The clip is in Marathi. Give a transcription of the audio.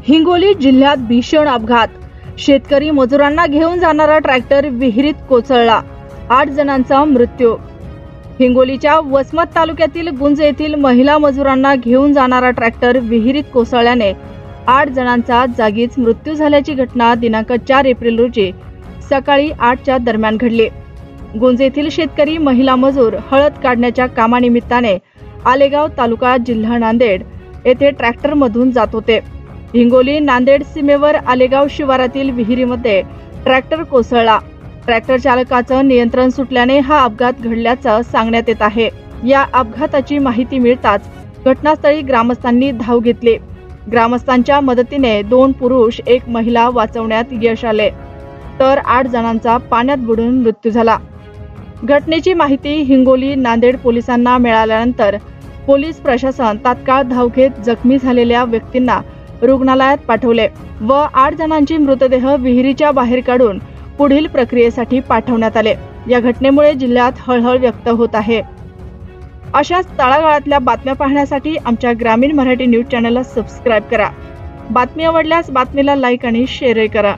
हिंगोली जिल्ह्यात भीषण अपघात। शेतकरी मजुरांना घेऊन जाणारा ट्रॅक्टर विहिरीत कोसळला, 8 जणांचा मृत्यू। हिंगोलीच्या वसमत तालुक्यातील गुंज येथील महिला मजुरांना घेऊन जाणारा ट्रॅक्टर विहिरीत कोसळल्याने 8 जणांचा जागीच मृत्यू झाल्याची घटना दिनांक 4 एप्रिल रोजी सकाळी 8च्या दरम्यान घडली। गुंज येथील शेतकरी महिला मजूर हळद काढण्याच्या कामानिमित्ताने आलेगाव तालुका जिल्हा नांदेड येथे ट्रॅक्टरमधून जात होते। हिंगोली नांदेड सीमेवर आलेगाव शिवारातील विहिरीमध्ये ट्रॅक्टर कोसळला। ट्रॅक्टर चालकाचं नियंत्रण सुटल्याने हा अपघात घडल्याचं सांगण्यात येत आहे। या अपघाताची माहिती मिळताच घटनास्थळी ग्रामस्थांनी धाव घेतली। ग्रामस्थांच्या मदतीने 2 पुरुष 1 महिला वाचवण्यात यश आले, तर 8 जणांचा पाण्यात बुडून मृत्यू झाला। घटनेची माहिती हिंगोली नांदेड पोलिसांना मिळाल्यानंतर पोलीस प्रशासन तात्काळ धाव घेत जखमी झालेल्या व्यक्तींना रुग्णालयात पाठवले व 8 जणांचे मृतदेह विहिरीच्या बाहेर काढून पुढील प्रक्रियेसाठी पाठवण्यात आले। या घटनेमुळे जिल्ह्यात हळहळ व्यक्त होत आहे। अशाच तळागाळातल्या बातम्या पाहण्यासाठी आमच्या ग्रामीण मराठी न्यूज चॅनलला सबस्क्राईब करा। बातमी आवडल्यास बातमीला लाईक आणि शेअर करा।